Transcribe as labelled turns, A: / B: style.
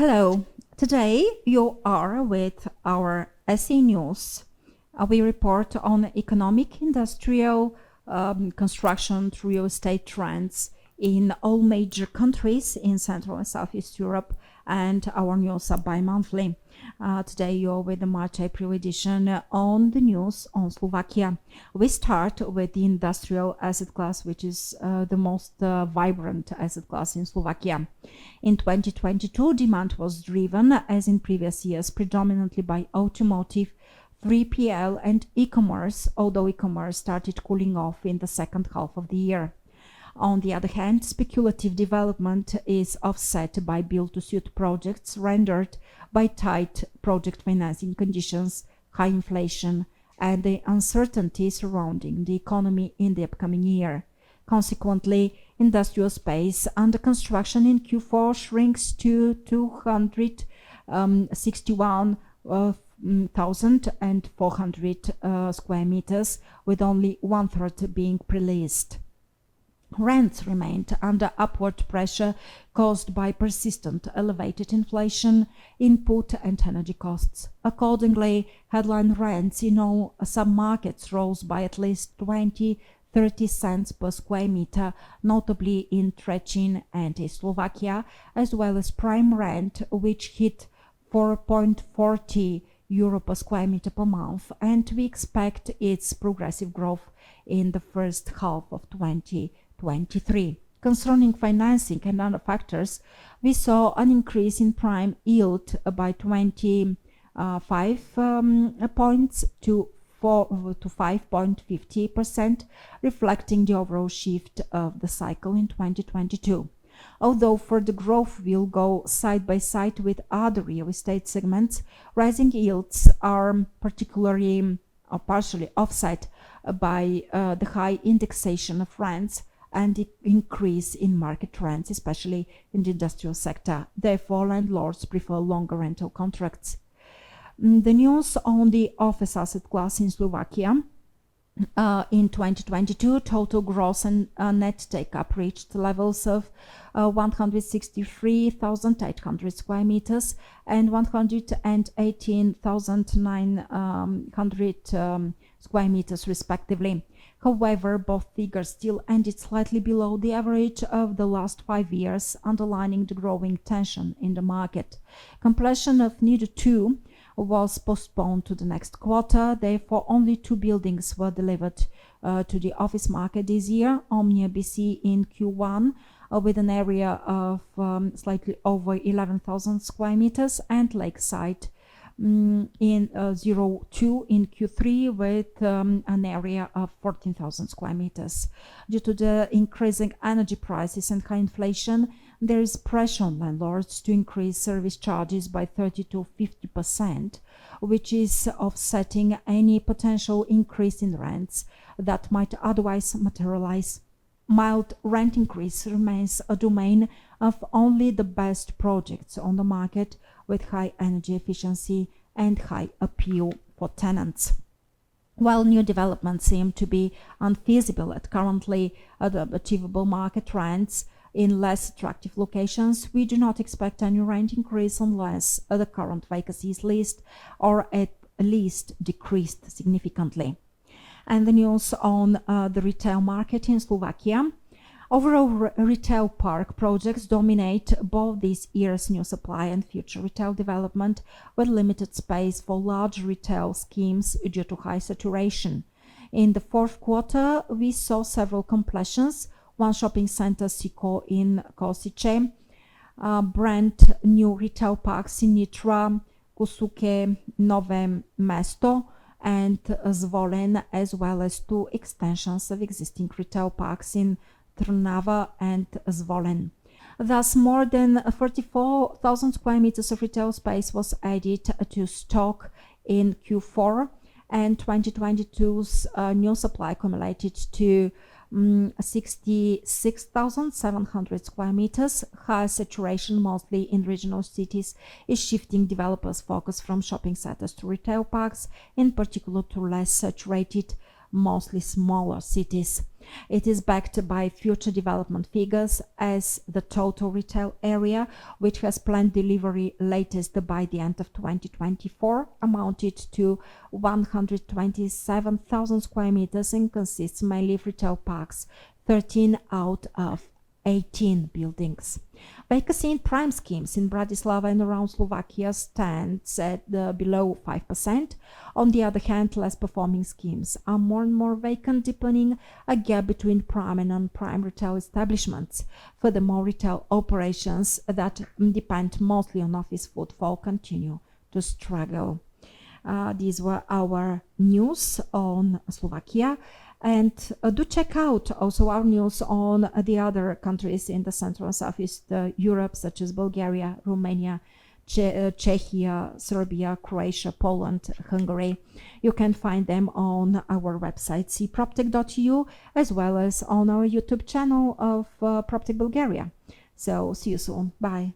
A: Hello, today you are with our SE News. We report on economic, industrial, construction, real estate trends in all major countries in Central and Southeast Europe, and our news are bi-monthly. Today you're with the March-April edition on the news on Slovakia. We start with the industrial asset class, which is the most vibrant asset class in Slovakia. In 2022, demand was driven, as in previous years, predominantly by automotive, 3PL and e-commerce, although e-commerce started cooling off in the second half of the year. On the other hand, speculative development is offset by build-to-suit projects rendered by tight project financing conditions, high inflation, and the uncertainty surrounding the economy in the upcoming year. Consequently, industrial space under construction in Q4 shrinks to 261,400 square meters, with only one-third being pre-leased. Rents remained under upward pressure caused by persistent elevated inflation, input and energy costs. Accordingly, headline rents in all sub-markets rose by at least 20-30 cents per square meter, notably in Trzecin and East Slovakia, as well as prime rent, which hit 4.40 euro per square meter per month, and we expect its progressive growth in the first half of 2023. Concerning financing and other factors, we saw an increase in prime yield by 25 points to 5.50%, reflecting the overall shift of the cycle in 2022. Although further growth will go side by side with other real estate segments, rising yields are partially offset by the high indexation of rents and the increase in market trends, especially in the industrial sector. Therefore, landlords prefer longer rental contracts. The news on the office asset class in Slovakia. In 2022, total gross and net take-up reached levels of 163,800 square meters and 118,900 square meters respectively. However, both figures still ended slightly below the average of the last 5 years, underlining the growing tension in the market. Completion of NID 2 was postponed to the next quarter. Therefore, only 2 buildings were delivered to the office market this year. Omnia BC in Q1 with an area of slightly over 11,000 square meters, and Lakeside in 02 in Q3 with an area of 14,000 square meters. Due to the increasing energy prices and high inflation, there is pressure on landlords to increase service charges by 30-50%, which is offsetting any potential increase in rents that might otherwise materialize. Mild rent increase remains a domain of only the best projects on the market with high energy efficiency and high appeal for tenants. While new developments seem to be unfeasible at currently achievable market rents in less attractive locations, we do not expect any rent increase unless the current vacancy is leased or at least decreased significantly. And the news on the retail market in Slovakia. Overall, retail park projects dominate both this year's new supply and future retail development, with limited space for large retail schemes due to high saturation. In the fourth quarter, we saw several completions. One shopping center, Siko in Kosice, brand new retail parks in Nitra, Kusuke, Nové Mesto, and Zvolen, as well as 2 extensions of existing retail parks in Trnava and Zvolen. Thus, more than 44,000 square meters of retail space was added to stock in Q4, and 2022's new supply accumulated to 66,700 square meters. High saturation, mostly in regional cities, is shifting developers' focus from shopping centers to retail parks, in particular to less saturated mostly smaller cities. It is backed by future development figures, as the total retail area, which has planned delivery latest by the end of 2024, amounted to 127,000 square meters and consists mainly of retail parks, 13 out of 18 buildings. Vacancy in prime schemes in Bratislava and around Slovakia stands at below 5%. On the other hand, less performing schemes are more and more vacant, deepening a gap between prime and non-prime retail establishments. Furthermore, retail operations that depend mostly on office footfall continue to struggle. These were our news on Slovakia. And do check out also our news on the other countries in the Central and Southeast Europe, such as Bulgaria, Romania, Czechia, Serbia, Croatia, Poland, Hungary. You can find them on our website, cproptech.eu, as well as on our YouTube channel of PropTech Bulgaria. So see you soon. Bye.